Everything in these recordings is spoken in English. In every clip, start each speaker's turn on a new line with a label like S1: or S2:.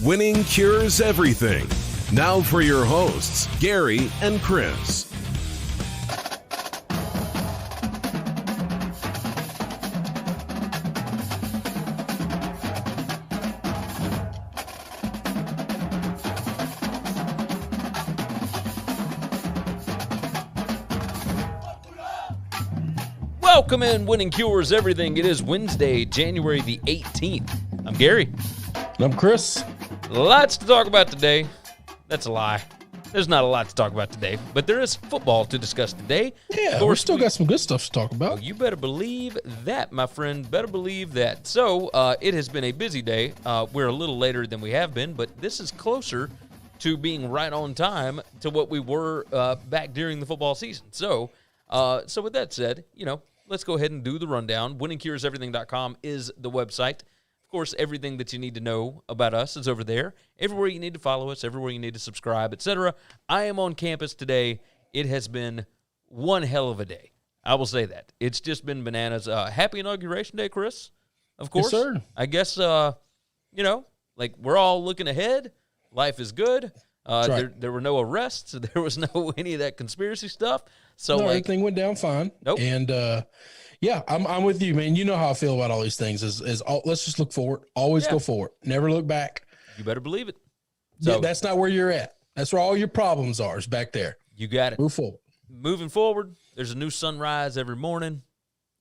S1: Winning cures everything. Now for your hosts, Gary and Chris.
S2: Welcome in, Winning Cures Everything. It is Wednesday, January the 18th. I'm Gary.
S3: And I'm Chris.
S2: Lots to talk about today. That's a lie. There's not a lot to talk about today, but there is football to discuss today.
S3: Yeah, we still got some good stuff to talk about.
S2: Oh, you better believe that, my friend. Better believe that. So, it has been a busy day. We're a little later than we have been, but this is closer to being right on time to what we were back during the football season. So with that said, let's go ahead and do the rundown. WinningCuresEverything.com is the website. Of course, everything that you need to know about us is over there. Everywhere you need to follow us, everywhere you need to subscribe, etc. I am on campus today. It has been one hell of a day. I will say that. It's just been bananas. Happy Inauguration Day, Chris. Of course.
S3: Yes, sir.
S2: I guess, we're all looking ahead. Life is good.
S3: Right.
S2: There were no arrests. There was no any of that conspiracy stuff. So
S3: everything went down fine.
S2: Nope.
S3: And yeah, I'm with you, man. You know how I feel about all these things. Let's just look forward. Always go forward. Never look back.
S2: You better believe it.
S3: So, that's not where you're at. That's where all your problems are. Is back there.
S2: You got it.
S3: Move forward.
S2: Moving forward. There's a new sunrise every morning.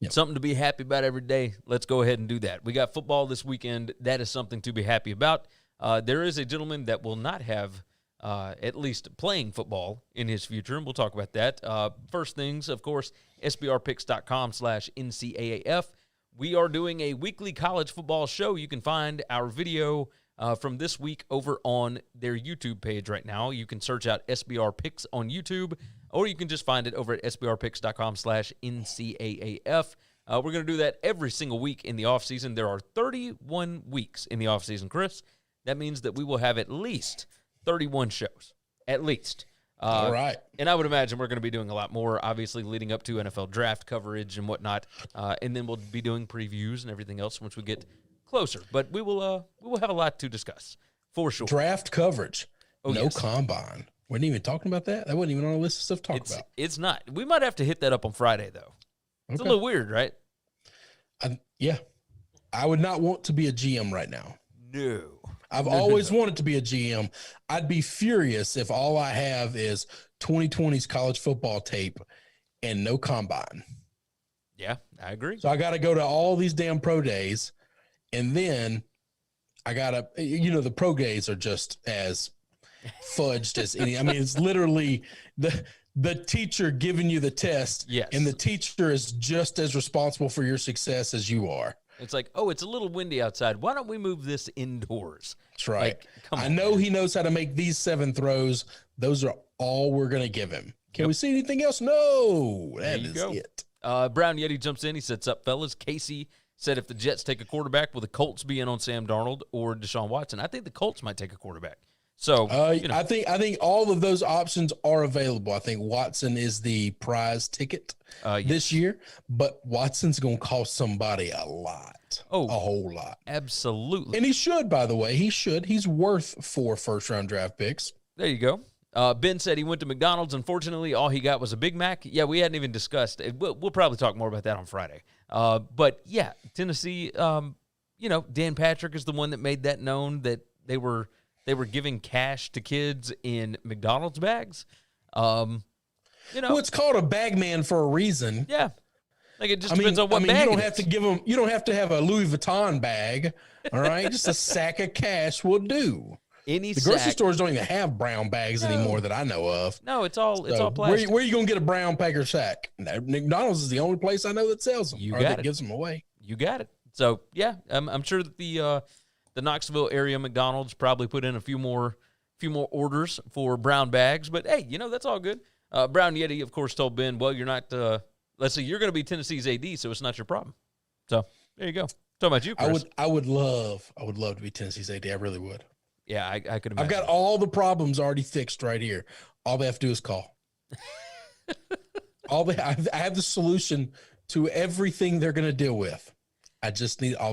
S3: Yep.
S2: Something to be happy about every day. Let's go ahead and do that. We got football this weekend. That is something to be happy about. There is a gentleman that will not have at least playing football in his future, and we'll talk about that. First things, of course, sbrpicks.com/NCAAF. We are doing a weekly college football show. You can find our video from this week over on their YouTube page right now. You can search out SBR Picks on YouTube, or you can just find it over at sbrpicks.com/NCAAF. We're going to do that every single week in the offseason. There are 31 weeks in the offseason, Chris. That means that we will have at least 31 shows, at least.
S3: All right.
S2: And I would imagine we're going to be doing a lot more, obviously, leading up to NFL draft coverage and whatnot. And then we'll be doing previews and everything else once we get closer. But we will have a lot to discuss, for sure.
S3: Draft coverage.
S2: Oh,
S3: no
S2: yes.
S3: Combine. Wasn't even talking about that. That wasn't even on a list of stuff to talk about.
S2: It's not. We might have to hit that up on Friday, though. It's a little weird, right?
S3: Yeah. I would not want to be a GM right now.
S2: No.
S3: I've always wanted to be a GM. I'd be furious if all I have is 2020's college football tape and no combine.
S2: Yeah, I agree.
S3: So I got to go to all these damn pro days, and then I got to, the pro days are just as fudged as any. I mean, it's literally the teacher giving you the test,
S2: yes,
S3: and the teacher is just as responsible for your success as you are.
S2: It's like, it's a little windy outside. Why don't we move this indoors?
S3: That's right.
S2: Like,
S3: I know he knows how to make these 7 throws. Those are all we're going to give him. Can we see anything else? No. That is it.
S2: Brown Yeti jumps in. He sets up, fellas. Casey said if the Jets take a quarterback, will the Colts be in on Sam Darnold or Deshaun Watson? I think the Colts might take a quarterback. So
S3: I think all of those options are available. I think Watson is the prize ticket this year, but Watson's going to cost somebody a lot, a whole lot.
S2: Absolutely.
S3: And he should, by the way. He should. He's worth 4 first-round draft picks.
S2: There you go. Ben said he went to McDonald's. Unfortunately, all he got was a Big Mac. Yeah, we hadn't even discussed it. We'll probably talk more about that on Friday. But, yeah, Tennessee, Dan Patrick is the one that made that known that they were giving cash to kids in McDonald's bags. Well,
S3: it's called a bag man for a reason.
S2: Yeah. Like it just depends on what bag.
S3: You don't have to give them. You don't have to have a Louis Vuitton bag. All right, just a sack of cash will do. The grocery stores don't even have brown bags anymore that I know of.
S2: No, it's all plastic.
S3: Where are you gonna get a brown paper sack? McDonald's is the only place I know that sells them. Gives them away.
S2: You got it. So yeah, I'm sure that the Knoxville area McDonald's probably put in a few more orders for brown bags. But hey, that's all good. Brown Yeti, of course, told Ben, well, you're not. Let's see, you're going to be Tennessee's AD, so it's not your problem. So there you go. Talking about you, Chris.
S3: I would love to be Tennessee's AD. I really would.
S2: Yeah, I could imagine.
S3: I've got all the problems already fixed right here. All they have to do is call. I have the solution to everything they're going to deal with. All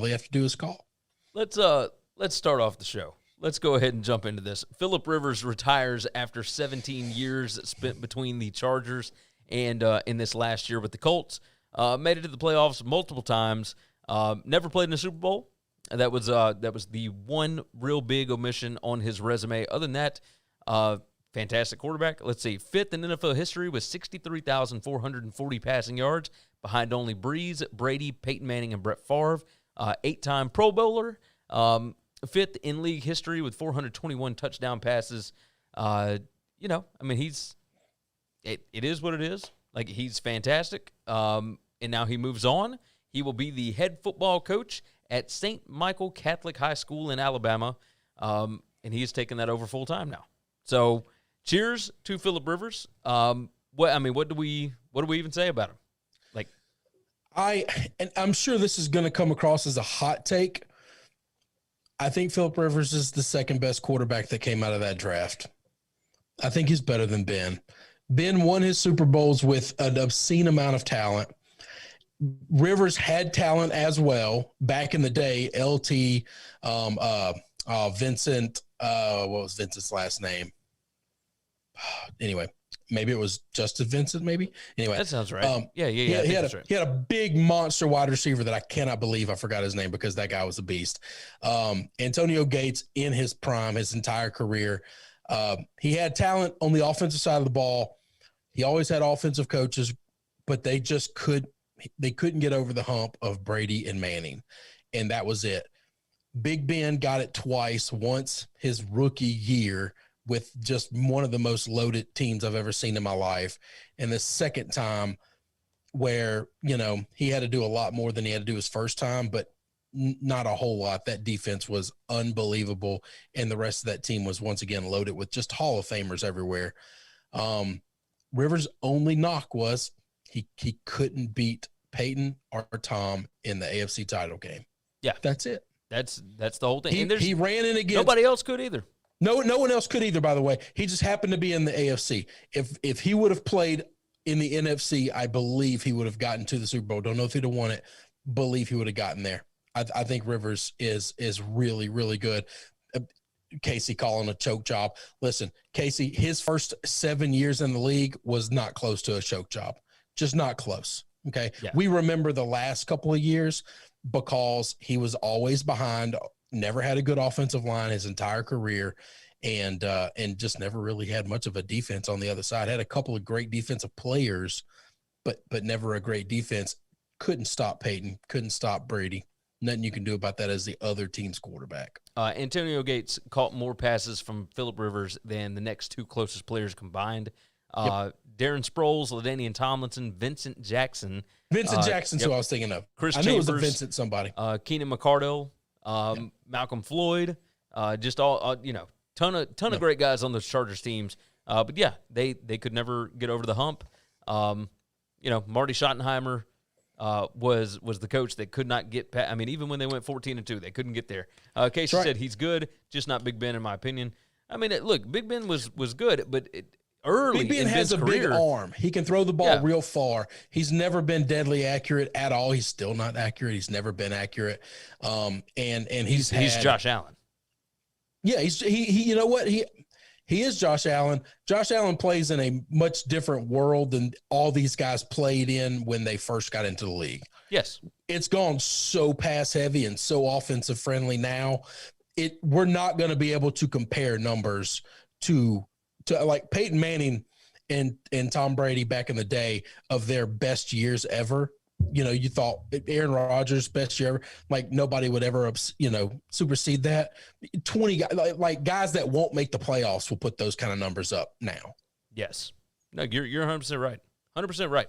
S3: they have to do is call.
S2: Let's start off the show let's go ahead and jump into this. Phillip Rivers retires after 17 years spent between the Chargers and in this last year with the Colts. Made it to the playoffs multiple times. Never played in a Super Bowl. That was the one real big omission on his resume. Other than that, fantastic quarterback. Let's see, fifth in NFL history with 63,440 passing yards, behind only Breeze, Brady, Peyton Manning, and Brett Favre. 8-time Pro Bowler. Fifth in league history with 421 touchdown passes. It is what it is. Like, he's fantastic. And now he moves on. He will be the head football coach at St. Michael Catholic High School in Alabama. And he has taken that over full time now. So, cheers to Phillip Rivers. What do we even say about him? Like,
S3: I'm sure this is going to come across as a hot take. I think Phillip Rivers is the second best quarterback that came out of that draft. I think he's better than Ben. Ben won his Super Bowls with an obscene amount of talent. Rivers had talent as well back in the day. LT, Vincent, what was Vincent's last name? Anyway, maybe it was Justin Vincent, maybe. Anyway.
S2: That sounds right. Yeah.
S3: He had a big monster wide receiver that I cannot believe I forgot his name, because that guy was a beast. Antonio Gates in his prime, his entire career. He had talent on the offensive side of the ball. He always had offensive coaches, but they couldn't get over the hump of Brady and Manning. And that was it. Big Ben got it twice, once his rookie year with just one of the most loaded teams I've ever seen in my life. And the second time where, he had to do a lot more than he had to do his first time, but not a whole lot. That defense was unbelievable. And the rest of that team was once again loaded with just Hall of Famers everywhere. Rivers' only knock was he couldn't beat Peyton or Tom in the AFC title game.
S2: Yeah.
S3: That's it.
S2: That's the whole thing.
S3: He ran in against.
S2: Nobody else could either.
S3: No one else could either, by the way. He just happened to be in the AFC. If he would have played in the NFC, I believe he would have gotten to the Super Bowl. Don't know if he'd have won it. Believe he would have gotten there. I think Rivers is really, really good. Casey calling a choke job. Listen, Casey, his first 7 years in the league was not close to a choke job. Just not close. Okay. Yeah. We remember the last couple of years because he was always behind, never had a good offensive line his entire career, and just never really had much of a defense on the other side. Had a couple of great defensive players, but never a great defense. Couldn't stop Peyton, couldn't stop Brady. Nothing you can do about that as the other team's quarterback.
S2: Antonio Gates caught more passes from Phillip Rivers than the next two closest players combined. Yep. Darren Sproles, LaDainian Tomlinson, Vincent Jackson's who I was thinking of.
S3: Chris Chambers, knew it was a Vincent somebody.
S2: Keenan McCardell, Malcolm Floyd, just all ton of great guys on those Chargers teams. But yeah, they could never get over the hump. Marty Schottenheimer was the coach that could not get past. I mean, even when they went 14-2, they couldn't get there. Casey said he's good, just not Big Ben in my opinion. I mean, look, Big Ben was good, but early
S3: Big Ben has a big arm. He can throw the ball real far. He's never been deadly accurate at all. He's still not accurate. He's never been accurate. And he's
S2: Josh Allen.
S3: Yeah, he you know what? He is Josh Allen. Josh Allen plays in a much different world than all these guys played in when they first got into the league.
S2: Yes.
S3: It's gone so pass heavy and so offensive friendly now. We're not going to be able to compare numbers to like Peyton Manning and Tom Brady back in the day of their best years ever. You thought Aaron Rodgers' best year ever, like nobody would ever, supersede that. 20 guys, like guys that won't make the playoffs will put those kind of numbers up now.
S2: Yes. No, you're 100% right. 100% right.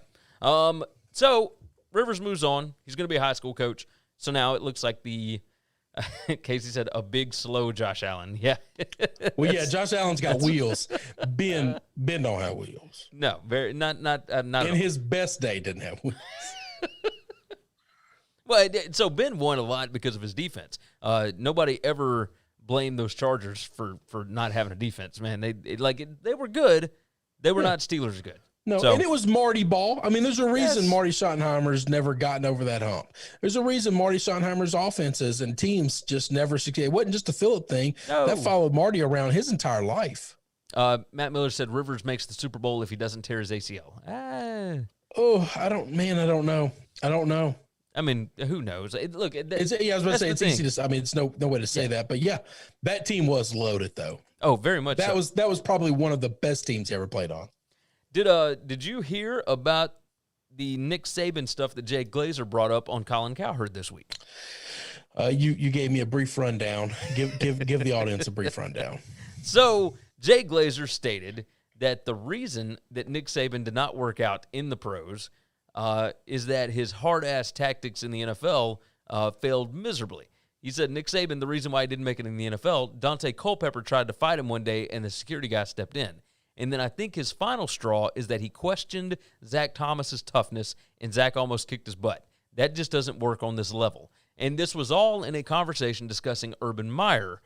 S2: So Rivers moves on. He's going to be a high school coach. So now it looks like Casey said a big, slow Josh Allen. Yeah.
S3: Well, yeah, Josh Allen's got wheels. Ben don't have wheels.
S2: No, not
S3: in his best day didn't have wheels.
S2: Well, so Ben won a lot because of his defense. Nobody ever blamed those Chargers for not having a defense. Man, they were good. They were not Steelers good.
S3: No,
S2: So,
S3: and it was Marty Ball. I mean, there's a reason
S2: Yes.
S3: Marty Schottenheimer's never gotten over that hump. There's a reason Marty Schottenheimer's offenses and teams just never succeeded. It wasn't just a Phillip thing.
S2: No.
S3: That followed Marty around his entire life.
S2: Matt Miller said Rivers makes the Super Bowl if he doesn't tear his ACL.
S3: Oh, I don't know.
S2: I mean, who knows? Look,
S3: I was about to say it's easy to. I mean, it's no way to say
S2: Yeah.
S3: that, but yeah, that team was loaded though.
S2: Oh, very much.
S3: That
S2: so.
S3: was probably one of the best teams he ever played on.
S2: Did you hear about the Nick Saban stuff that Jay Glazer brought up on Colin Cowherd this week?
S3: You gave me a brief rundown. Give the audience a brief rundown.
S2: So Jay Glazer stated that the reason that Nick Saban did not work out in the pros is that his hard-ass tactics in the NFL failed miserably. He said Nick Saban, the reason why he didn't make it in the NFL, Dante Culpepper tried to fight him one day, and the security guy stepped in. And then I think his final straw is that he questioned Zach Thomas's toughness, and Zach almost kicked his butt. That just doesn't work on this level. And this was all in a conversation discussing Urban Meyer.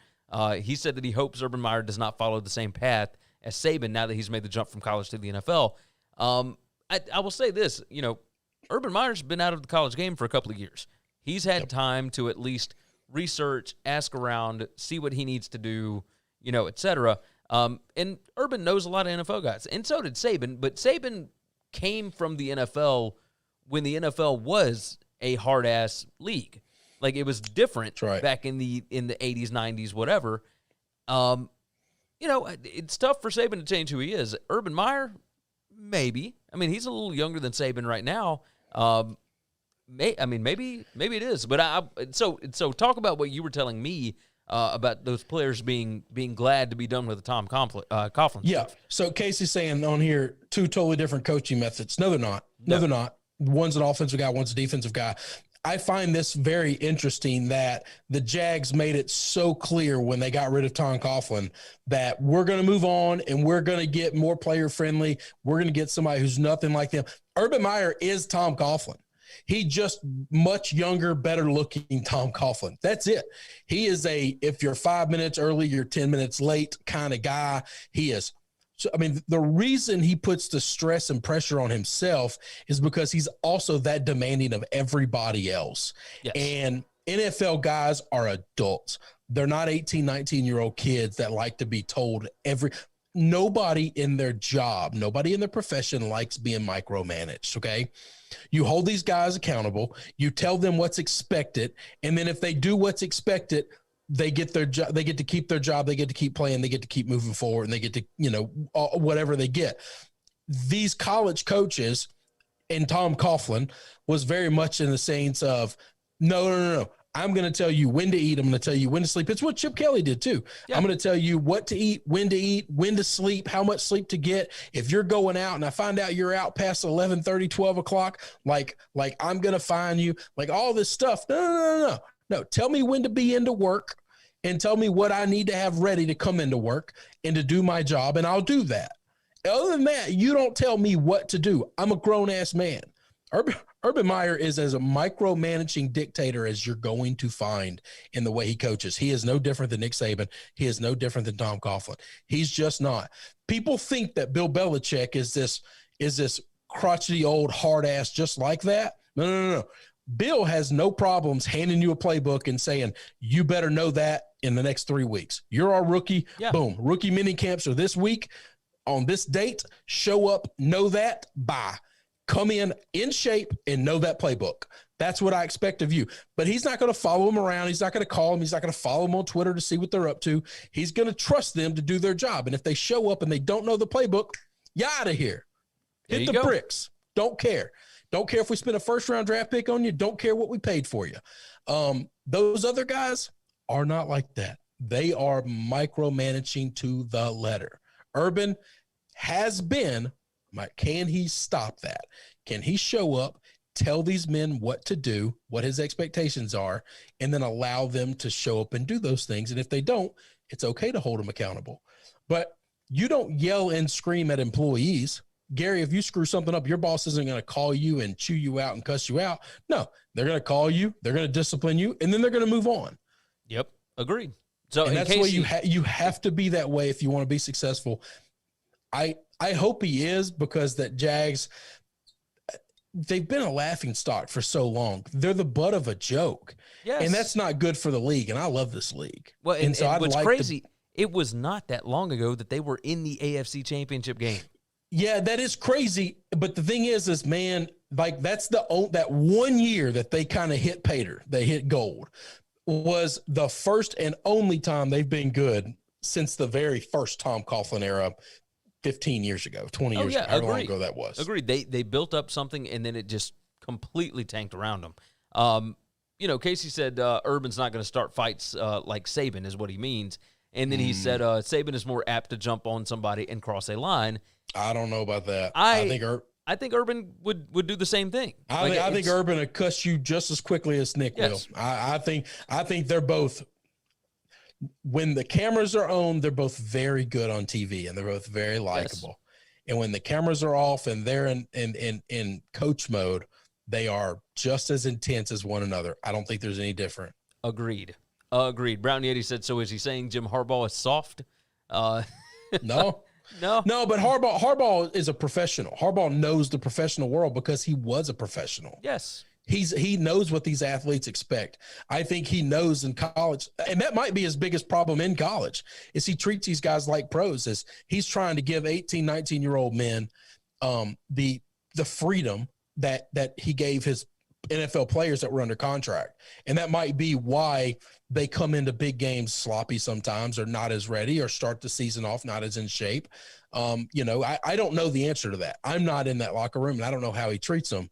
S2: He said that he hopes Urban Meyer does not follow the same path as Saban now that he's made the jump from college to the NFL. I will say this, Urban Meyer's been out of the college game for a couple of years. He's had time to at least research, ask around, see what he needs to do, et cetera. And Urban knows a lot of NFL guys, and so did Saban. But Saban came from the NFL when the NFL was a hard-ass league. Like, it was different back in the 80s, 90s, whatever. It's tough for Saban to change who he is. Urban Meyer, maybe. I mean, he's a little younger than Saban right now. Maybe it is. But so talk about what you were telling me about those players being glad to be done with the Tom Coughlin
S3: Yeah.
S2: stuff.
S3: So Casey's saying on here, two totally different coaching methods. No, they're not. No, they're not. One's an offensive guy, one's a defensive guy. I find this very interesting that the Jags made it so clear when they got rid of Tom Coughlin that we're going to move on and we're going to get more player friendly. We're going to get somebody who's nothing like them. Urban Meyer is Tom Coughlin. He just much younger, better looking Tom Coughlin. That's it. He is if you're 5 minutes early, you're 10 minutes late kind of guy. He is. So, I mean, the reason he puts the stress and pressure on himself is because he's also that demanding of everybody else.
S2: Yes.
S3: And NFL guys are adults. They're not 18, 19-year-old kids that like to be told nobody in their job, nobody in their profession likes being micromanaged, okay? You hold these guys accountable, you tell them what's expected, and then if they do what's expected, they get their job, they get to keep their job, they get to keep playing, they get to keep moving forward, and they get to, whatever they get. These college coaches, and Tom Coughlin was very much in the sense of, no. I'm going to tell you when to eat. I'm going to tell you when to sleep. It's what Chip Kelly did too. Yeah. I'm going to tell you what to eat, when to sleep, how much sleep to get. If you're going out and I find out you're out past 11:30, 12 o'clock, like I'm going to fine you, like all this stuff. No. Tell me when to be into work and tell me what I need to have ready to come into work and to do my job. And I'll do that. Other than that, you don't tell me what to do. I'm a grown ass man. Urban Meyer is as a micromanaging dictator as you're going to find in the way he coaches. He is no different than Nick Saban. He is no different than Tom Coughlin. He's just not. People think that Bill Belichick is this crotchety old hard ass just like that. No. Bill has no problems handing you a playbook and saying, you better know that in the next 3 weeks. You're our rookie. Yeah. Boom. Rookie mini camps are this week on this date. Show up, know that, bye. Come in shape and know that playbook. That's what I expect of you. But he's not going to follow him around. He's not going to call him. He's not going to follow him on Twitter to see what they're up to. He's going to trust them to do their job. And if they show up and they don't know the playbook, you're out of here. Hit the bricks. Don't care. Don't care if we spend a first-round draft pick on you. Don't care what we paid for you. Those other guys are not like that. They are micromanaging to the letter. Urban has been. Can he stop that? Can he show up, tell these men what to do, what his expectations are, and then allow them to show up and do those things? And if they don't, it's okay to hold them accountable. But you don't yell and scream at employees. Gary, if you screw something up, your boss isn't going to call you and chew you out and cuss you out. No, they're going to call you, they're going to discipline you, and then they're going to move on.
S2: Agreed. So
S3: and that's why you have to be that way if you want to be successful. I I hope he is, because that Jags, they've been a laughing stock for so long. They're the butt of a joke.
S2: Yes.
S3: And that's not good for the league. And I love this league.
S2: Well, and
S3: so
S2: what's crazy, it was not that long ago that they were in the AFC Championship game.
S3: Yeah, that is crazy. But the thing is, man, like that's that 1 year that they kind of hit Pater, they hit gold, was the first and only time they've been good since the very first Tom Coughlin era, 15 years ago, 20 years ago, however long ago that was.
S2: Agreed. They built up something, and then it just completely tanked around them. Casey said Urban's not going to start fights like Saban is what he means. And then he said Saban is more apt to jump on somebody and cross a line.
S3: I don't know about that.
S2: I think Urban would do the same thing.
S3: I think Urban would cuss you just as quickly as Nick will. I think they're both, when the cameras are on, they're both very good on TV, and they're both very likable. Yes. And when the cameras are off and they're in coach mode, they are just as intense as one another. I don't think there's any different. Agreed.
S2: Brown Yeti said, so is he saying Jim Harbaugh is soft?
S3: No. No, but Harbaugh is a professional. Harbaugh knows the professional world because he was a professional.
S2: Yes.
S3: He knows what these athletes expect. I think he knows in college, and that might be his biggest problem in college, is he treats these guys like pros. As he's trying to give 18, 19-year-old men the freedom that he gave his NFL players that were under contract. And that might be why they come into big games sloppy sometimes, or not as ready, or start the season off not as in shape. I don't know the answer to that. I'm not in that locker room, and I don't know how he treats them.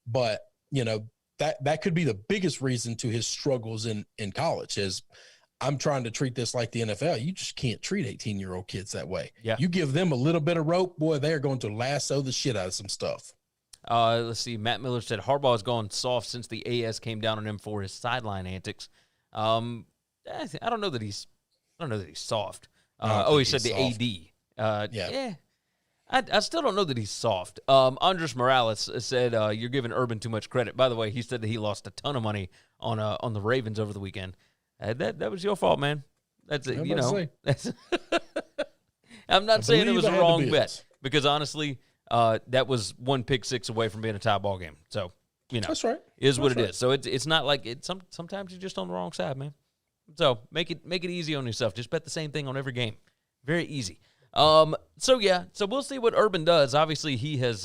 S3: But, that could be the biggest reason to his struggles in college is, I'm trying to treat this like the NFL. You just can't treat 18-year-old kids that way.
S2: Yeah.
S3: You give them a little bit of rope, boy, they're going to lasso the shit out of some stuff.
S2: Let's see. Matt Miller said Harbaugh has gone soft since the AS came down on him for his sideline antics. I don't know that he's soft. He said the soft. AD. I still don't know that he's soft. Andres Morales said you're giving Urban too much credit. By the way, he said that he lost a ton of money on the Ravens over the weekend. That was your fault, man. That's it. That's I'm not saying it was a wrong bet, because honestly, that was one pick six away from being a tie ball game. So,
S3: that's right.
S2: Is what it is. So it's not like it. Sometimes you're just on the wrong side, man. So make it easy on yourself. Just bet the same thing on every game. Very easy. So we'll see what Urban does. Obviously, he's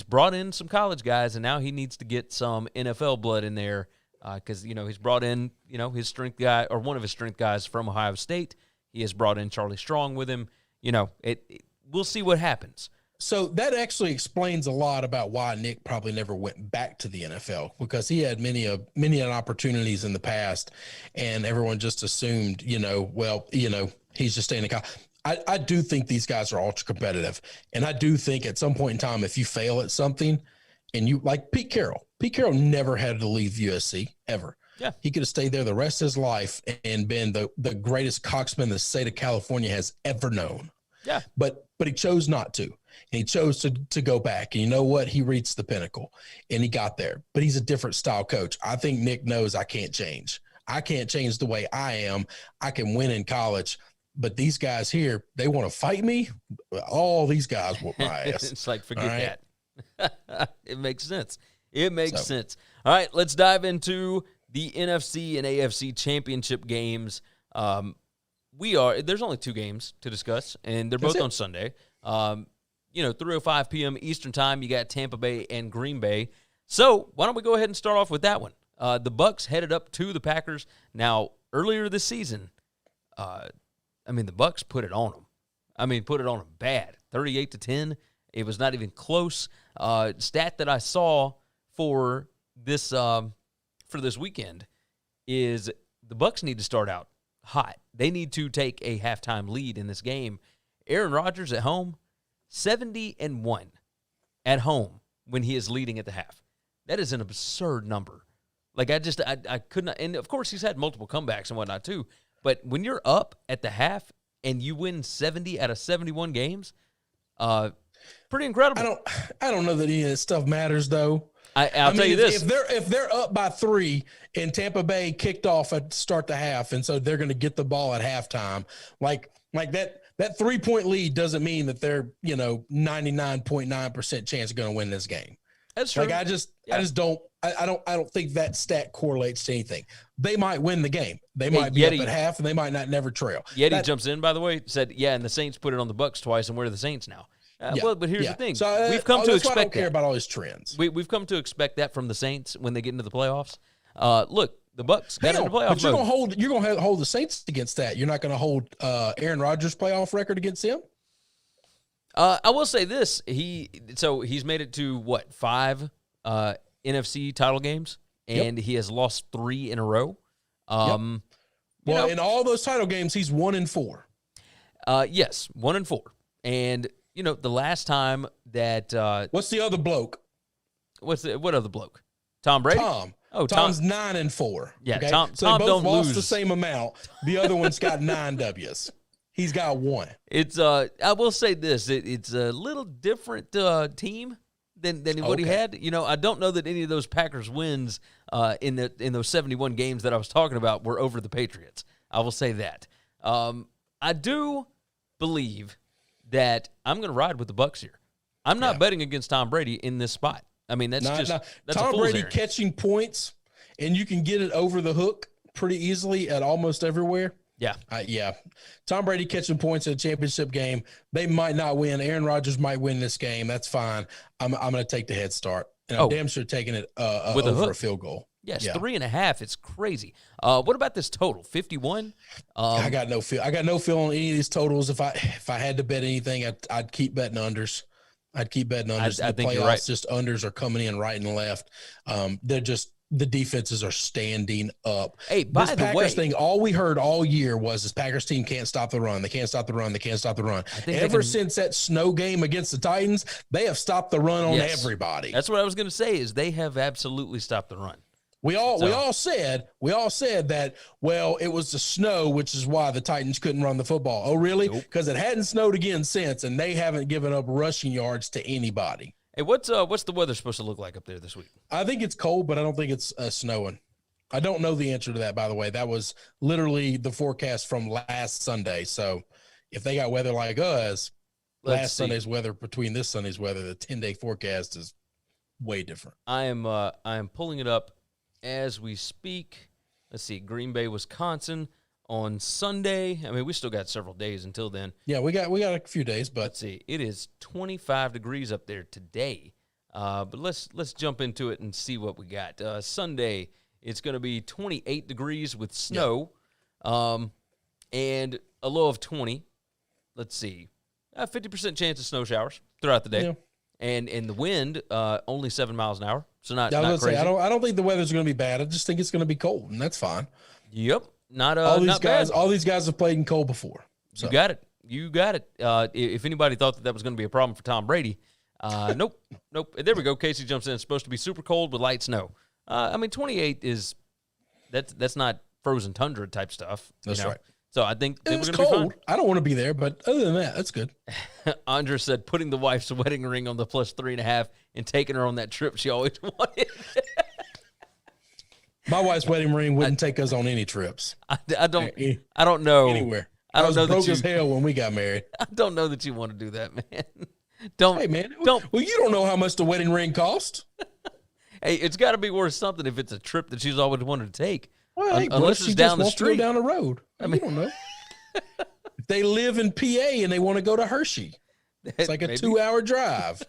S2: brought in some college guys, and now he needs to get some NFL blood in there, because he's brought in his strength guy, or one of his strength guys from Ohio State. He has brought in Charlie Strong with him. We'll see what happens.
S3: So that actually explains a lot about why Nick probably never went back to the NFL, because he had many opportunities in the past, and everyone just assumed, he's just staying in college. I do think these guys are ultra competitive, and I do think at some point in time, if you fail at something, and you like Pete Carroll never had to leave USC ever.
S2: Yeah,
S3: he could have stayed there the rest of his life and been the greatest coxman the state of California has ever known.
S2: Yeah,
S3: but he chose not to. And he chose to go back. And you know what? He reached the pinnacle, and he got there. But he's a different style coach. I think Nick knows I can't change. I can't change the way I am. I can win in college. But these guys here, they want to fight me. All these guys whoop my ass.
S2: It's like, forget that. It makes sense. It makes sense. All right, let's dive into the NFC and AFC Championship games. There's only two games to discuss, and they're both on Sunday. 3:05 p.m. Eastern time, you got Tampa Bay and Green Bay. So why don't we go ahead and start off with that one? The Bucs headed up to the Packers. Now, earlier this season, the Bucs put it on them. Put it on them bad, 38-10. It was not even close. Stat that I saw for this weekend is the Bucs need to start out hot. They need to take a halftime lead in this game. Aaron Rodgers at home, 70-1 at home when he is leading at the half. That is an absurd number. Like, I could not, and of course he's had multiple comebacks and whatnot too, but when you're up at the half and you win 70 out of 71 games, pretty incredible.
S3: I don't know that any of this stuff matters though.
S2: I'll tell you this.
S3: If they're up by 3 and Tampa Bay kicked off at start the half, and so they're going to get the ball at halftime, like that that 3-point lead doesn't mean that they're 99.9% chance of going to win this game.
S2: That's true.
S3: Like I just don't think that stat correlates to anything. They might win the game. They might be up at half, and they might not never trail.
S2: Yeti jumps in, by the way, said, and the Saints put it on the Bucs twice, and where are the Saints now? Well, but here's the thing. So, we've come to expect
S3: I don't care about all these trends.
S2: We've come to expect that from the Saints when they get into the playoffs. Look, the Bucs got into playoff
S3: but you're going to hold the Saints against that. You're not going to hold Aaron Rodgers' playoff record against him?
S2: I will say this. He's made it to, 5 NFC title games, and he has lost 3 in a row.
S3: In all those title games, he's 1-4.
S2: Yes, 1-4. And the last time that
S3: what's the other bloke?
S2: What other bloke? Tom Brady?
S3: Tom. Oh, Tom's 9-4.
S2: Yeah,
S3: okay?
S2: Tom
S3: so they both
S2: don't
S3: lost
S2: lose
S3: the same amount. The other one's got 9 W's. He's got 1.
S2: It's I will say this. It's a little different team than what he had. I don't know that any of those Packers wins in those 71 games that I was talking about were over the Patriots. I will say that. I do believe that I'm going to ride with the Bucs here. I'm not betting against Tom Brady in this spot. I mean, that's
S3: Tom Brady
S2: errand.
S3: catching points, and you can get it over the hook pretty easily at almost everywhere.
S2: Yeah.
S3: Tom Brady catching points in a championship game. They might not win. Aaron Rodgers might win this game. That's fine. I'm going to take the head start, and I'm damn sure taking it with over a field goal.
S2: Yes, 3.5. It's crazy. What about this total? 51?
S3: I got no feel. I got no feel on any of these totals. If I had to bet anything, I'd keep betting unders. I think you're right. Just unders are coming in right and left. They're just the defenses are standing up.
S2: Hey, by the
S3: Packers
S2: way,
S3: thing, all we heard all year was this Packers team can't stop the run. They can't stop the run. They can't stop the run. Ever since that snow game against the Titans, they have stopped the run on everybody.
S2: That's what I was going to say. Is they have absolutely stopped the run.
S3: We all said that, well, it was the snow, which is why the Titans couldn't run the football. Oh, really? Because it hadn't snowed again since, and they haven't given up rushing yards to anybody.
S2: Hey, what's the weather supposed to look like up there this week?
S3: I think it's cold, but I don't think it's snowing. I don't know the answer to that, by the way. That was literally the forecast from last Sunday. So if they got weather like us, Sunday's weather between this Sunday's weather, the 10-day forecast is way different.
S2: I am pulling it up as we speak. Let's see, Green Bay, Wisconsin on Sunday. I mean, we still got several days until then.
S3: Yeah, we got a few days, but
S2: let's see. It is 25 degrees up there today. But let's jump into it and see what we got. Sunday, it's going to be 28 degrees with snow, and a low of 20. Let's see, 50% chance of snow showers throughout the day. Yeah. And the wind, only 7 miles an hour. So not crazy.
S3: I don't think the weather's going to be bad. I just think it's going to be cold, and that's fine.
S2: Yep, not
S3: bad. All these guys have played in cold before. So.
S2: You got it. If anybody thought that was going to be a problem for Tom Brady, nope. There we go. Casey jumps in. It's supposed to be super cold with light snow. 28 is that's not frozen tundra type stuff.
S3: That's right.
S2: So I think
S3: it's cold. I don't want to be there, but other than that, that's good.
S2: Andra said putting the wife's wedding ring on the plus 3.5 and taking her on that trip she always wanted.
S3: My wife's wedding ring wouldn't take us on any trips.
S2: I don't know
S3: anywhere.
S2: I don't know
S3: broke as hell when we got married.
S2: I don't know that you want to do that, man.
S3: Well, you don't know how much the wedding ring cost.
S2: Hey, it's got to be worth something if it's a trip that she's always wanted to take.
S3: Well, unless it's down the street, down the road. I mean, don't know. If they live in PA and they want to go to Hershey, it's like a 2-hour drive.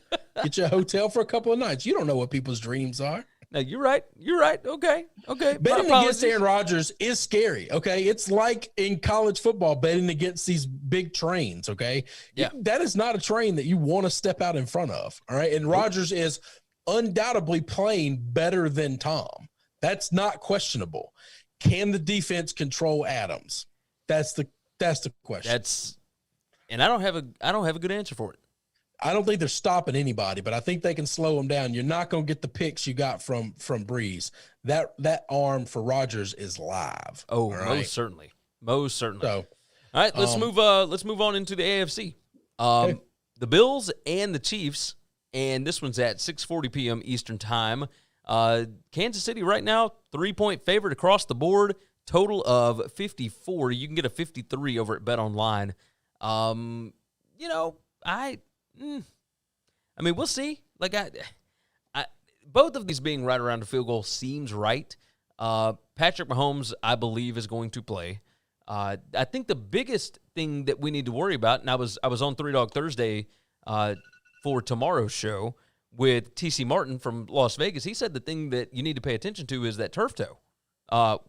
S3: Get you a hotel for a couple of nights. You don't know what people's dreams are.
S2: No, you're right. Okay.
S3: Betting against Aaron Rodgers is scary. Okay, it's like in college football betting against these big trains. Okay, that is not a train that you want to step out in front of. All right, and Rodgers is undoubtedly playing better than Tom. That's not questionable. Can the defense control Adams? That's the question.
S2: And I don't have a good answer for it.
S3: I don't think they're stopping anybody, but I think they can slow them down. You're not going to get the picks you got from Breeze. That arm for Rodgers is live.
S2: Oh,
S3: right?
S2: Most certainly. So, all right, let's move on into the AFC. The Bills and the Chiefs, and this one's at 6:40 p.m. Eastern Time. Kansas City right now 3-point favorite across the board. Total of 54. You can get a 53 over at BetOnline. You know, I mean, we'll see. Like, both of these being right around the field goal seems right. Patrick Mahomes, I believe, is going to play. I think the biggest thing that we need to worry about, and I was on Three Dog Thursday for tomorrow's show with TC Martin from Las Vegas. He said the thing that you need to pay attention to is that turf toe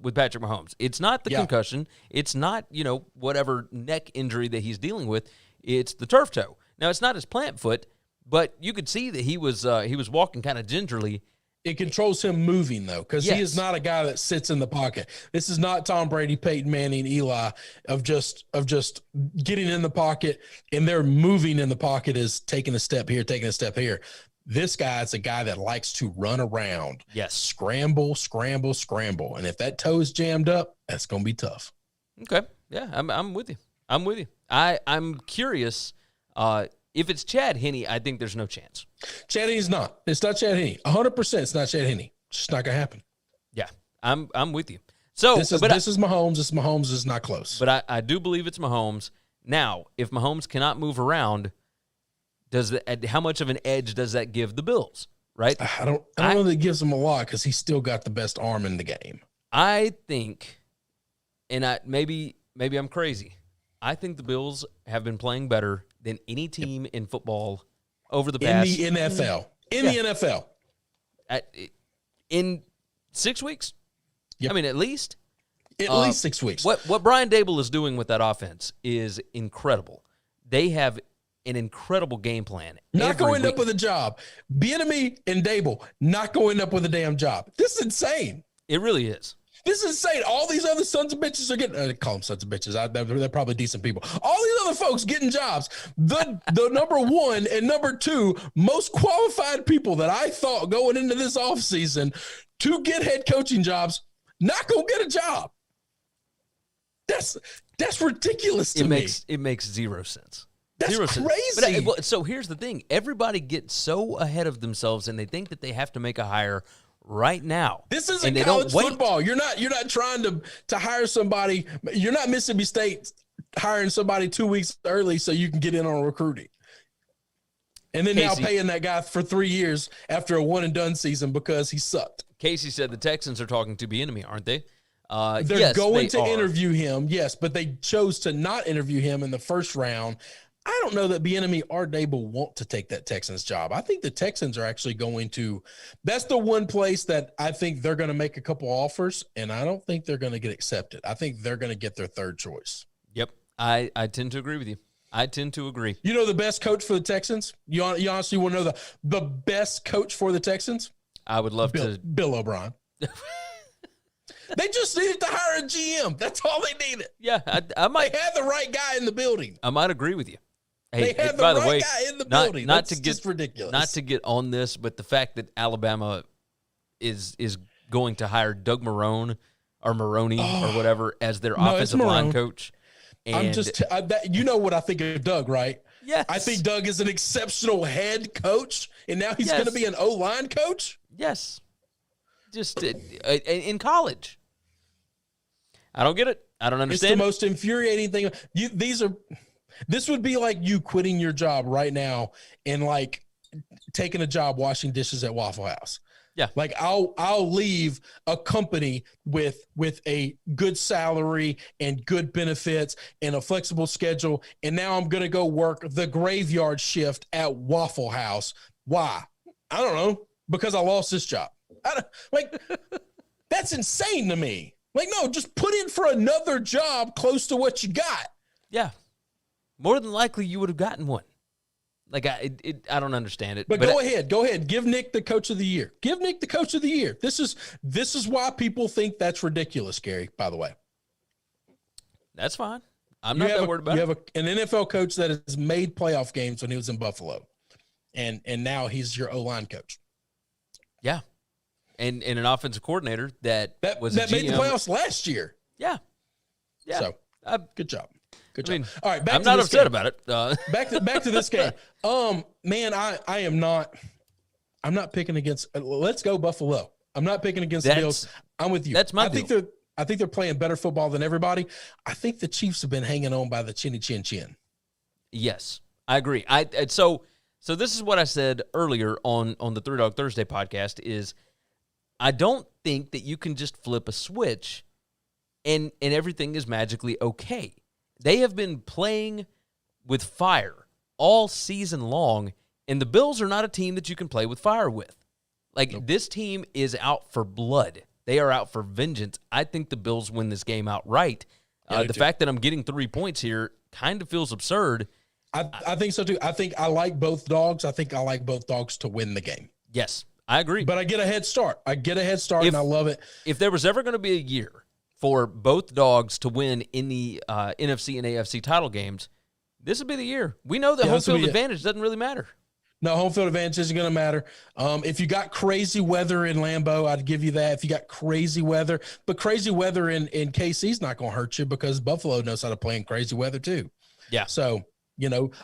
S2: with Patrick Mahomes. It's not the concussion. It's not, whatever neck injury that he's dealing with. It's the turf toe. Now, it's not his plant foot, but you could see that he was walking kind of gingerly.
S3: It controls him moving, though, because he is not a guy that sits in the pocket. This is not Tom Brady, Peyton Manning, Eli of just getting in the pocket, and they're moving in the pocket is taking a step here, taking a step here. This guy is a guy that likes to run around.
S2: Yes.
S3: Scramble, scramble, scramble. And if that toe is jammed up, that's going to be tough.
S2: Okay. Yeah, I'm with you. I'm curious. If it's Chad Henne, I think there's no chance.
S3: Chad Henne's not. It's not Chad Henne. 100% it's not Chad Henne. It's just not going to happen.
S2: Yeah, I'm with you. So
S3: this is Mahomes. This Mahomes is not close.
S2: But I do believe it's Mahomes. Now, if Mahomes cannot move around, how much of an edge does that give the Bills? Right?
S3: I don't know that it gives him a lot because he's still got the best arm in the game.
S2: I think, and maybe I'm crazy. I think the Bills have been playing better than any team in football over the past.
S3: In the NFL. The NFL.
S2: In 6 weeks?
S3: Yep.
S2: I mean, at least.
S3: At least 6 weeks.
S2: What Brian Dable is doing with that offense is incredible. They have an incredible game plan.
S3: Not going up with a job. Bieniemy and Dable not going up with a damn job. This is insane.
S2: It really is.
S3: This is insane. All these other sons of bitches are getting, I call them sons of bitches. They're probably decent people. All these other folks getting jobs. The number one and number two most qualified people that I thought going into this offseason to get head coaching jobs, not going to get a job. That's ridiculous to me.
S2: It makes zero sense.
S3: That's
S2: zero
S3: crazy.
S2: Sense. But, so here's the thing. Everybody gets so ahead of themselves and they think that they have to make a hire right now.
S3: This isn't college football. You're not trying to hire somebody. You're not Mississippi State hiring somebody 2 weeks early so you can get in on recruiting. And then now paying that guy for 3 years after a one and done season because he sucked.
S2: Casey said the Texans are talking to Bieniemy, aren't they?
S3: They're going to interview him, yes, but they chose to not interview him in the first round. I don't know that Bieniemy or Dable want to take that Texans job. I think the Texans are actually going to – that's the one place that I think they're going to make a couple offers, and I don't think they're going to get accepted. I think they're going to get their third choice.
S2: Yep. I tend to agree with you. I tend to agree.
S3: You know the best coach for the Texans? You honestly want to know the best coach for the Texans?
S2: I would love to –
S3: Bill O'Brien. They just needed to hire a GM. That's all they needed.
S2: Yeah, I might –
S3: They had the right guy in the building.
S2: I might agree with you.
S3: Hey, they had the right guy in the building. That's just ridiculous.
S2: Not to get on this, but the fact that Alabama is going to hire Doug Marrone or Maroney or whatever as their offensive line coach. And
S3: you know what I think of Doug, right?
S2: Yes.
S3: I think Doug is an exceptional head coach, and now he's going to be an O-line coach?
S2: Yes. Just in college. I don't get it. I don't understand.
S3: It's the most infuriating thing. This would be like you quitting your job right now and like taking a job washing dishes at Waffle House.
S2: Yeah.
S3: Like I'll leave a company with a good salary and good benefits and a flexible schedule. And now I'm going to go work the graveyard shift at Waffle House. Why? I don't know. Because I lost this job. That's insane to me. Like, no, just put in for another job close to what you got.
S2: Yeah. More than likely, you would have gotten one. Like, I don't understand it.
S3: But go ahead. Give Nick the coach of the year. Give Nick the coach of the year. This is why people think that's ridiculous, Gary, by the way.
S2: That's fine. I'm not that worried about it.
S3: You have an NFL coach that has made playoff games when he was in Buffalo. And now he's your O-line coach.
S2: Yeah. And an offensive coordinator that made
S3: the playoffs last year.
S2: Yeah. Yeah.
S3: So, good job. Good job.
S2: I mean,
S3: all right,
S2: I'm not upset about it.
S3: Back to this game. Man, I'm not picking against. Let's go Buffalo. I'm not picking against the Bills. I'm with you.
S2: That's my deal.
S3: I think they're playing better football than everybody. I think the Chiefs have been hanging on by the chinny chin chin.
S2: Yes, I agree. So this is what I said earlier on the Three Dog Thursday podcast is I don't think that you can just flip a switch and everything is magically okay. They have been playing with fire all season long, and the Bills are not a team that you can play with fire with. Like, This team is out for blood. They are out for vengeance. I think the Bills win this game outright. The fact that I'm getting 3 points here kind of feels absurd.
S3: I think so, too. I think I like both dogs. I think I like both dogs to win the game.
S2: Yes, I agree.
S3: But I get a head start. And I love it.
S2: If there was ever going to be a year for both dogs to win in the NFC and AFC title games, this would be the year. We know that home field advantage doesn't really matter.
S3: No, home field advantage isn't going to matter. If you got crazy weather in Lambeau, I'd give you that. If you got crazy weather, but crazy weather in KC is not going to hurt you because Buffalo knows how to play in crazy weather too.
S2: Yeah.
S3: So,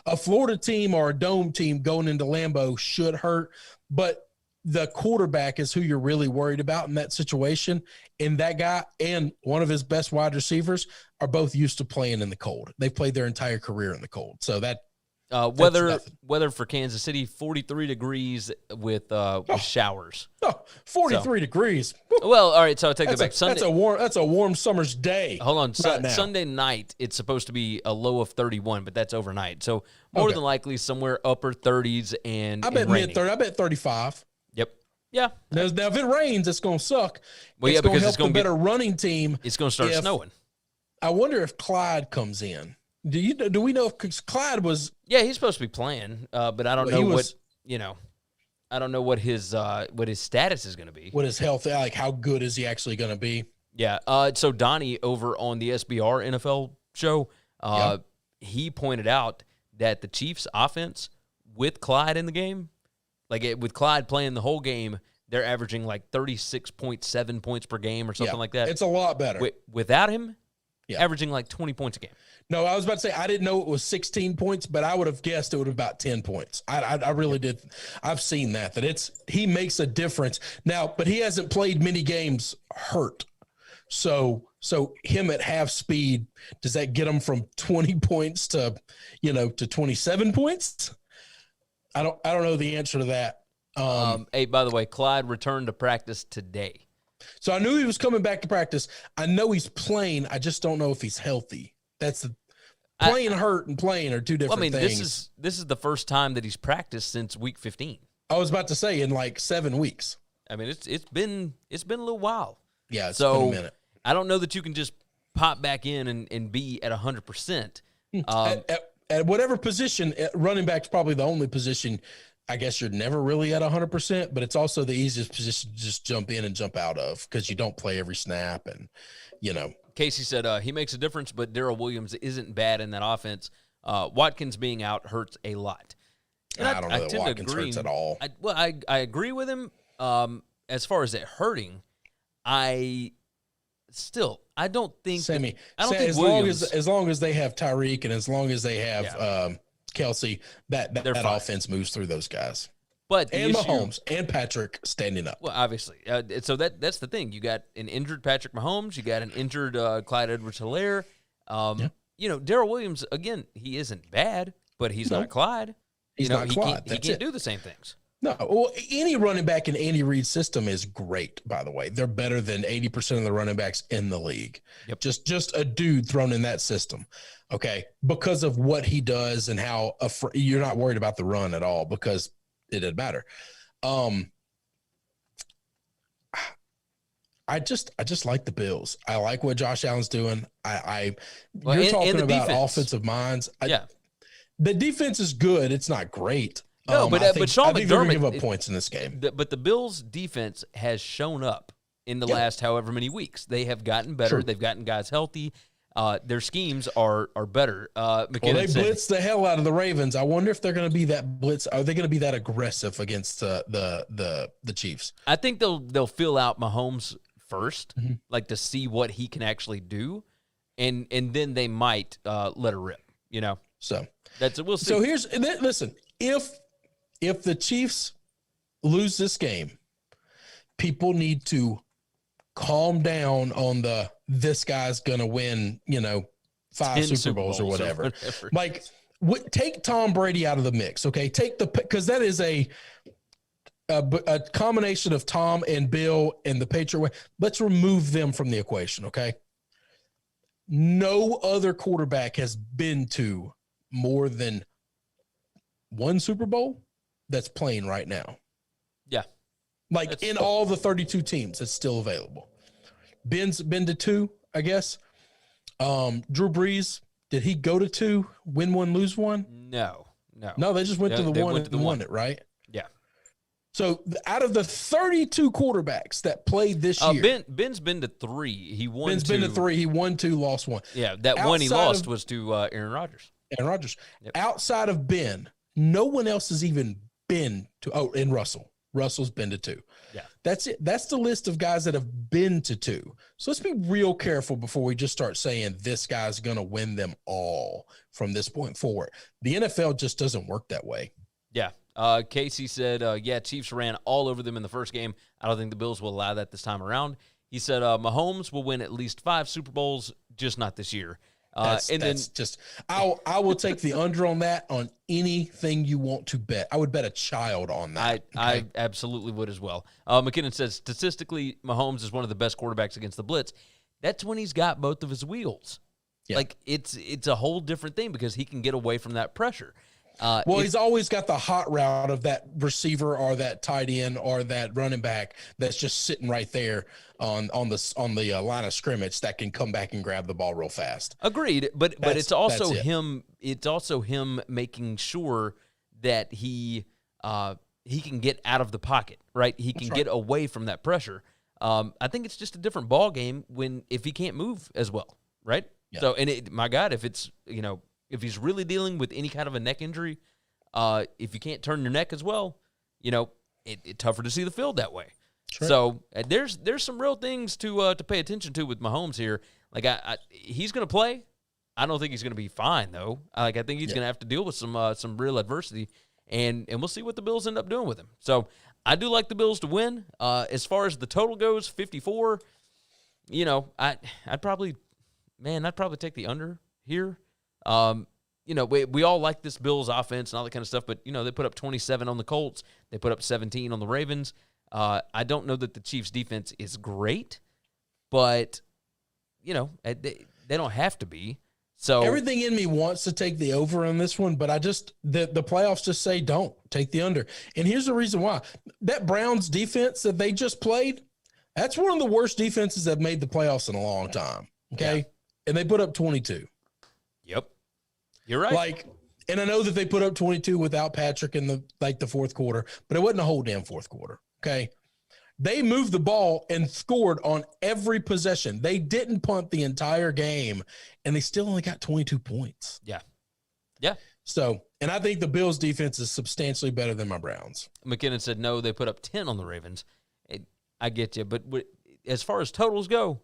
S3: a Florida team or a dome team going into Lambeau should hurt, but the quarterback is who you're really worried about in that situation. And that guy and one of his best wide receivers are both used to playing in the cold. They've played their entire career in the cold. So
S2: weather for Kansas City, 43 degrees with showers.
S3: 43 degrees.
S2: Well, all right, so I take that back.
S3: That's a warm summer's day.
S2: Hold on. Sunday night, it's supposed to be a low of 31, but that's overnight. So more than likely somewhere upper 30s and
S3: I bet mid-30. I bet 35.
S2: Yep. Yeah.
S3: Now if it rains, it's going to suck.
S2: Well,
S3: it's
S2: because
S3: it's going to be a better running team.
S2: It's going to start snowing.
S3: I wonder if Clyde comes in. Do we know if Clyde was?
S2: Yeah, he's supposed to be playing, but I don't know I don't know what his status is going to be.
S3: What his health, like how good is he actually going to be?
S2: Yeah. So Donnie over on the SBR NFL show, he pointed out that the Chiefs' offense with Clyde in the game, with Clyde playing the whole game, they're averaging like 36.7 points per game or something like that.
S3: It's a lot better.
S2: Without him, averaging like 20 points a game.
S3: No, I was about to say I didn't know it was 16 points, but I would have guessed it would have about 10 points. I really did. I've seen that he makes a difference now, but he hasn't played many games hurt. So him at half speed, does that get him from 20 points to 27 points? I don't know the answer to that.
S2: Hey, by the way, Clyde returned to practice today.
S3: So I knew he was coming back to practice. I know he's playing. I just don't know if he's healthy. That's playing hurt and playing are two different things.
S2: This is the first time that he's practiced since week 15.
S3: I was about to say in like 7 weeks.
S2: I mean, it's been a little while.
S3: Yeah, it's been a minute.
S2: I don't know that you can just pop back in and be at 100%.
S3: At whatever position, running back's probably the only position. I guess you're never really at 100%, but it's also the easiest position to just jump in and jump out of because you don't play every snap and
S2: Casey said he makes a difference, but Darrell Williams isn't bad in that offense. Watkins being out hurts a lot. And
S3: I don't know that Watkins hurts at all.
S2: I agree with him as far as it hurting. I don't think
S3: Sammy.
S2: I don't think
S3: as long as they have Tyreek and as long as they have Kelsey, that offense moves through those guys.
S2: But
S3: Mahomes and Patrick standing up.
S2: Well, obviously. So that's the thing. You got an injured Patrick Mahomes. You got an injured Clyde Edwards-Helaire. Darrell Williams, again, he isn't bad, but he's not Clyde.
S3: He's not Clyde.
S2: He can't do the same things.
S3: No. Well, any running back in Andy Reid's system is great, by the way. They're better than 80% of the running backs in the league.
S2: Yep.
S3: Just a dude thrown in that system. Okay. Because of what he does and how you're not worried about the run at all because it didn't matter. I just like the Bills. I like what Josh Allen's doing. You're talking about defense. Offensive minds. The defense is good. It's not great.
S2: No, but Sean McDermott
S3: they're gonna give up points in this game.
S2: But the Bills' defense has shown up in the last however many weeks. They have gotten better.
S3: Sure.
S2: They've gotten guys healthy. Their schemes are better.
S3: They blitzed the hell out of the Ravens. I wonder if they're going to be that blitz. Are they going to be that aggressive against the Chiefs?
S2: I think they'll feel out Mahomes first, like to see what he can actually do, and then they might let her rip.
S3: So
S2: we'll see.
S3: So listen. If the Chiefs lose this game, people need to calm down on this guy's going to win, 5 Super Bowls or whatever. Like, take Tom Brady out of the mix, okay? Because that is a combination of Tom and Bill and the Patriot way. Let's remove them from the equation, okay? No other quarterback has been to more than one Super Bowl that's playing right now.
S2: Yeah.
S3: Like in all the 32 teams, it's still available. Ben's been to 2, I guess. Drew Brees, did he go to 2, win 1, lose 1?
S2: No,
S3: they just went to the 1 and won it, right?
S2: Yeah.
S3: So out of the 32 quarterbacks that played this year,
S2: Ben's been to 3. He won.
S3: Ben's been to 3. He won 2, lost 1.
S2: Yeah, that one he lost was to Aaron Rodgers. Yep.
S3: Outside of Ben, no one else has even been to. Oh, and Russell. Russell's been to 2.
S2: Yeah,
S3: that's it. That's the list of guys that have been to 2. So let's be real careful before we just start saying this guy's going to win them all from this point forward. The NFL just doesn't work that way.
S2: Yeah. Casey said, Chiefs ran all over them in the first game. I don't think the Bills will allow that this time around. He said Mahomes will win at least 5 Super Bowls, just not this year. I will take the under on that on anything you want to bet. I would bet a child on that. I absolutely would as well. McKinnon says, statistically, Mahomes is one of the best quarterbacks against the blitz. That's when he's got both of his wheels. Yeah. Like, it's a whole different thing because he can get away from that pressure.
S3: He's always got the hot route of that receiver or that tight end or that running back that's just sitting right there on the line of scrimmage that can come back and grab the ball real fast.
S2: Agreed, but it's also him. It's also him making sure that he can get out of the pocket, right? He can get away from that pressure. I think it's just a different ball game if he can't move as well, right? Yeah. So, my God, if it's if he's really dealing with any kind of a neck injury, if you can't turn your neck as well, it's tougher to see the field that way. Sure. So there's some real things to pay attention to with Mahomes here. Like he's going to play. I don't think he's going to be fine though. I think he's going to have to deal with some real adversity, and we'll see what the Bills end up doing with him. So I do like the Bills to win. As far as the total goes, 54. I'd probably take the under here. We all like this Bills offense and all that kind of stuff, but, they put up 27 on the Colts. They put up 17 on the Ravens. I don't know that the Chiefs' defense is great, but, they don't have to be. So
S3: everything in me wants to take the over on this one, but the playoffs just say don't take the under. And here's the reason why. That Browns defense that they just played, that's one of the worst defenses that made the playoffs in a long time. Okay. Yeah. And they put up 22.
S2: Yep. You're right.
S3: And I know that they put up 22 without Patrick in the fourth quarter, but it wasn't a whole damn fourth quarter. Okay. They moved the ball and scored on every possession. They didn't punt the entire game, and they still only got 22 points.
S2: Yeah. Yeah.
S3: So, and I think the Bills defense is substantially better than my Browns.
S2: McKinnon said, no, they put up 10 on the Ravens. I get you. But as far as totals go,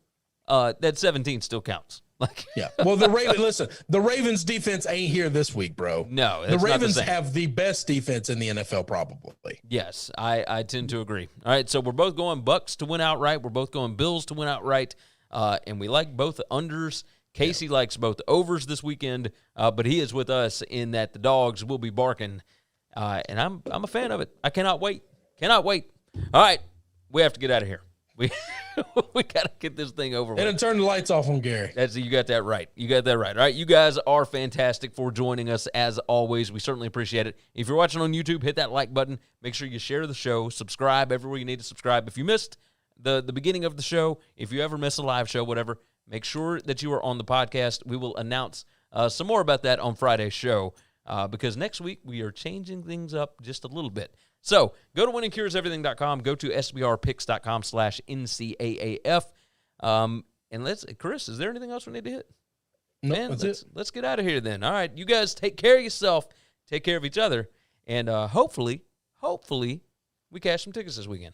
S2: that 17 still counts.
S3: Yeah. Well, the Ravens defense ain't here this week, bro.
S2: No,
S3: the Ravens have the best defense in the NFL, probably.
S2: Yes, I tend to agree. All right, so we're both going Bucks to win outright. We're both going Bills to win outright, and we like both unders. Casey likes both overs this weekend, but he is with us in that the dogs will be barking, and I'm a fan of it. I cannot wait. Cannot wait. All right, we have to get out of here. We got to get this thing over with.
S3: And then turn the lights off on Gary.
S2: You got that right. You got that right. All right, you guys are fantastic for joining us as always. We certainly appreciate it. If you're watching on YouTube, hit that like button. Make sure you share the show. Subscribe everywhere you need to subscribe. If you missed the beginning of the show, if you ever miss a live show, whatever, make sure that you are on the podcast. We will announce some more about that on Friday's show because next week we are changing things up just a little bit. So go to winningcureseverything.com, go to sbrpicks.com/NCAAF. And Chris, is there anything else we need to hit?
S3: No,
S2: Man,
S3: let's
S2: get out of here then. All right, you guys take care of yourself, take care of each other, and hopefully we cash some tickets this weekend.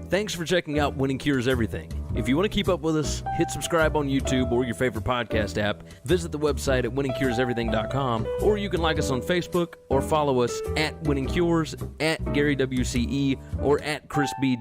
S2: Thanks for checking out Winning Cures Everything. If you want to keep up with us, hit subscribe on YouTube or your favorite podcast app. Visit the website at winningcureseverything.com, or you can like us on Facebook or follow us at Winning Cures, at Gary WCE, or at Chris B.